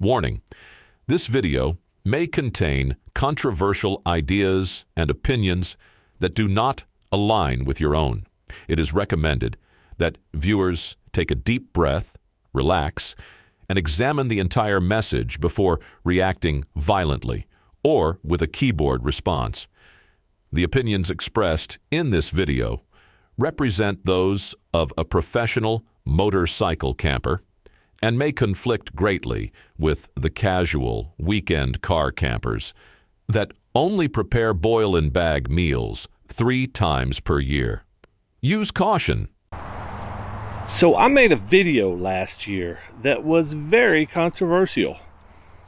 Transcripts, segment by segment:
Warning: this video may contain controversial ideas and opinions that do not align with your own. It is recommended that viewers take a deep breath, relax, and examine the entire message before reacting violently or with a keyboard response. The opinions expressed in this video represent those of a professional motorcycle camper and may conflict greatly with the casual weekend car campers that only prepare boil-and-bag meals 3 times per year. Use caution. So I made a video last year that was very controversial.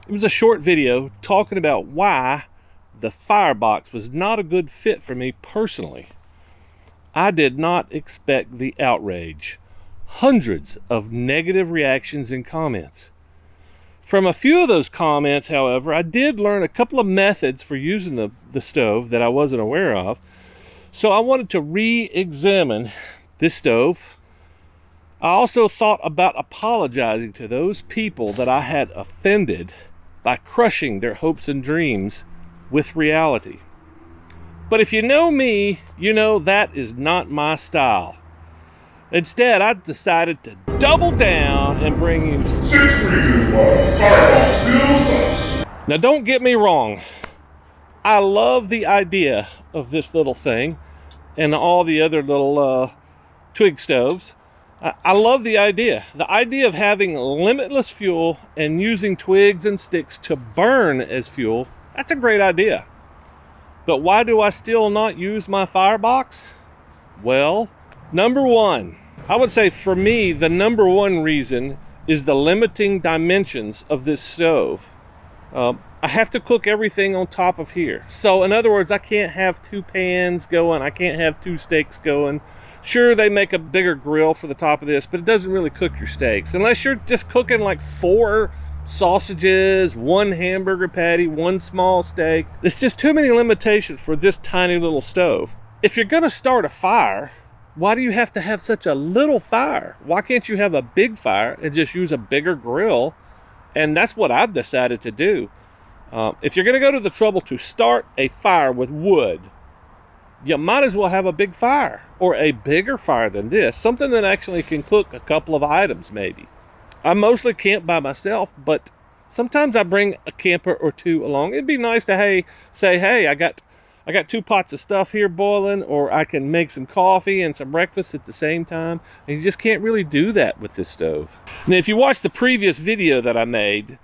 It was a short video talking about why the FireBox was not a good fit for me personally. I did not expect the outrage. Hundreds of negative reactions and comments. From a few of those comments, however, I did learn a couple of methods for using the stove that I wasn't aware of. So I wanted to re-examine this stove. I also thought about apologizing to those people that I had offended by crushing their hopes and dreams with reality. But if you know me, you know that is not my style. Instead, I decided to double down and bring you 6 reasons why FireBox still sucks. Now don't get me wrong, I love the idea of this little thing and all the other little twig stoves. I love the idea of having limitless fuel and using twigs and sticks to burn as fuel. That's a great idea. But why do I still not use my FireBox? Well, number one, I would say for me, the number one reason is the limiting dimensions of this stove. I have to cook everything on top of here. So in other words, I can't have 2 pans going. I can't have 2 steaks going. Sure, they make a bigger grill for the top of this, but it doesn't really cook your steaks. Unless you're just cooking like 4 sausages, 1 hamburger patty, 1 small steak. There's just too many limitations for this tiny little stove. If you're gonna start a fire, why do you have to have such a little fire? Why can't you have a big fire and just use a bigger grill? And that's what I've decided to do. If you're gonna go to the trouble to start a fire with wood, you might as well have a big fire, or a bigger fire than this, something that actually can cook a couple of items maybe. I mostly camp by myself, but sometimes I bring a camper or 2 along. It'd be nice to say, hey, I got 2 pots of stuff here boiling, or I can make some coffee and some breakfast at the same time. And you just can't really do that with this stove. Now, if you watch the previous video that I made,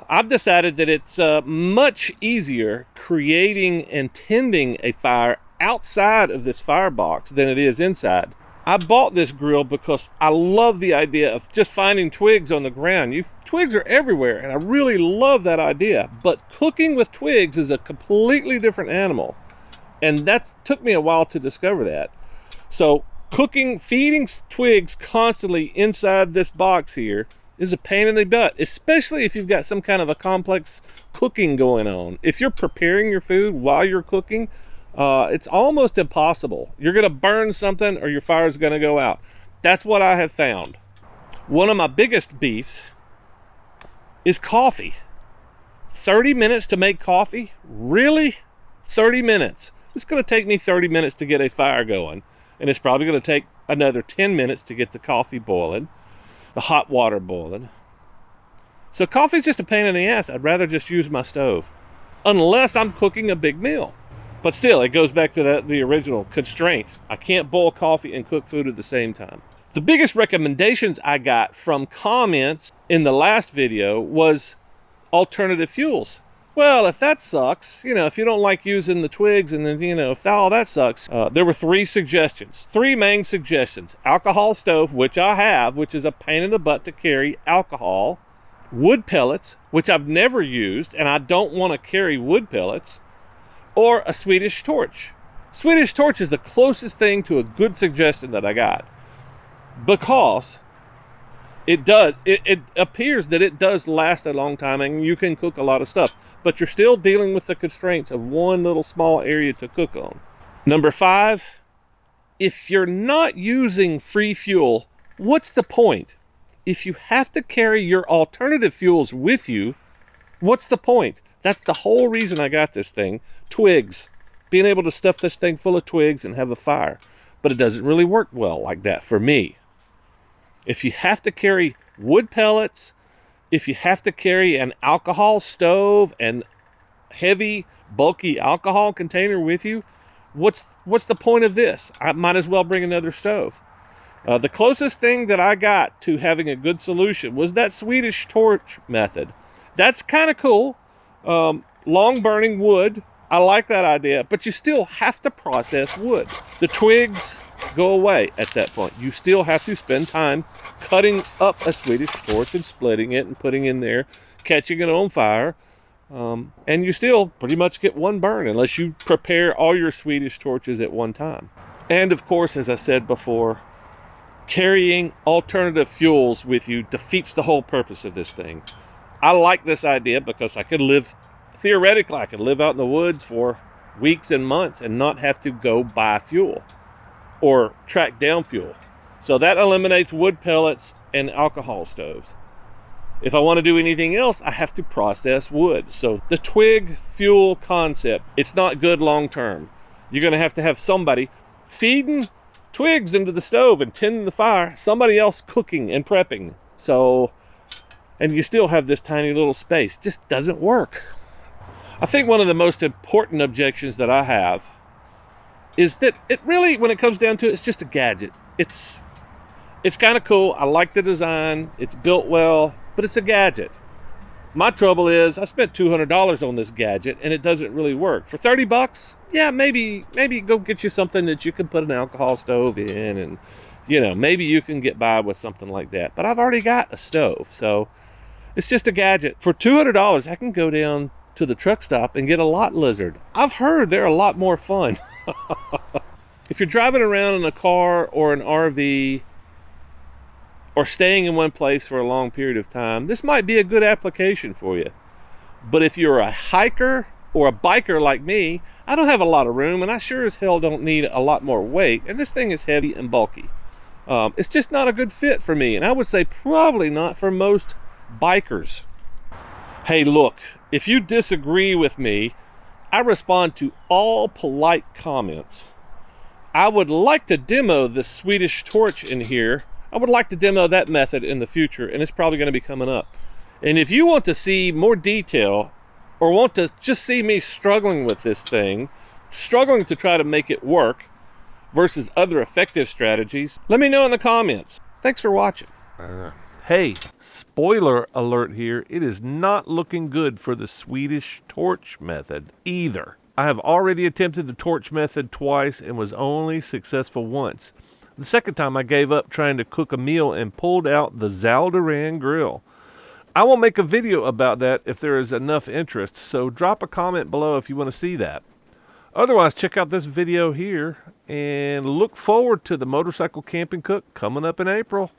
I've decided that it's much easier creating and tending a fire outside of this FireBox than it is inside. I bought this grill because I love the idea of just finding twigs on the ground. Twigs are everywhere, and I really love that idea. But cooking with twigs is a completely different animal, and that took me a while to discover that. So feeding twigs constantly inside this box here is a pain in the butt, especially if you've got some kind of a complex cooking going on. If you're preparing your food while you're cooking, it's almost impossible. You're gonna burn something or your fire's gonna go out. That's what I have found. One of my biggest beefs is coffee. 30 minutes to make coffee? Really? 30 minutes. It's gonna take me 30 minutes to get a fire going, and it's probably gonna take another 10 minutes to get the coffee boiling, the hot water boiling. So coffee's just a pain in the ass. I'd rather just use my stove, unless I'm cooking a big meal. But still, it goes back to the original constraint. I can't boil coffee and cook food at the same time. The biggest recommendations I got from comments in the last video was alternative fuels. Well, if that sucks, if you don't like using the twigs, and then, if all that sucks, there were 3 suggestions, 3 main suggestions. Alcohol stove, which I have, which is a pain in the butt to carry alcohol. Wood pellets, which I've never used, and I don't want to carry wood pellets. Or a Swedish torch. Swedish torch is the closest thing to a good suggestion that I got, because it appears that it does last a long time and you can cook a lot of stuff, but you're still dealing with the constraints of one little small area to cook on. Number 5, if you're not using free fuel, what's the point? if you have to carry your alternative fuels with you, what's the point? That's the whole reason I got this thing. Twigs. Being able to stuff this thing full of twigs and have a fire. But it doesn't really work well like that for me. If you have to carry wood pellets, if you have to carry an alcohol stove and heavy, bulky alcohol container with you, what's the point of this? I might as well bring another stove. The closest thing that I got to having a good solution was that Swedish torch method. That's kind of cool. Long burning wood. I like that idea, but you still have to process wood. The twigs go away at that point. You still have to spend time cutting up a Swedish torch and splitting it and putting it in there, catching it on fire. And you still pretty much get one burn unless you prepare all your Swedish torches at one time. And of course, as I said before, carrying alternative fuels with you defeats the whole purpose of this thing. I like this idea because theoretically, I could live out in the woods for weeks and months and not have to go buy fuel or track down fuel. So that eliminates wood pellets and alcohol stoves. If I want to do anything else, I have to process wood. So the twig fuel concept, it's not good long term. You're going to have somebody feeding twigs into the stove and tending the fire, somebody else cooking and prepping. And you still have this tiny little space. It just doesn't work. I think one of the most important objections that I have is that it really, when it comes down to it, it's just a gadget. It's kind of cool. I like the design. It's built well, but it's a gadget. My trouble is I spent $200 on this gadget and it doesn't really work. For 30 bucks, yeah, maybe go get you something that you can put an alcohol stove in, and maybe you can get by with something like that. But I've already got a stove, so it's just a gadget. For $200, I can go down to the truck stop and get a lot lizard. I've heard they're a lot more fun. If you're driving around in a car or an RV or staying in one place for a long period of time, this might be a good application for you. But if you're a hiker or a biker like me, I don't have a lot of room, and I sure as hell don't need a lot more weight, and this thing is heavy and bulky. It's just not a good fit for me, and I would say probably not for most bikers. Hey, look, if you disagree with me, I respond to all polite comments. I would like to demo the Swedish torch in here. I would like to demo that method in the future, and it's probably going to be coming up. And if you want to see more detail, or want to just see me struggling with this thing, struggling to try to make it work versus other effective strategies, let me know in the comments. Thanks for watching. Hey, spoiler alert here, it is not looking good for the Swedish torch method either. I have already attempted the torch method twice and was only successful once. The second time I gave up trying to cook a meal and pulled out the Zaldaran grill. I will make a video about that if there is enough interest, so drop a comment below if you want to see that. Otherwise, check out this video here and look forward to the Motorcycle Camping Cook coming up in April.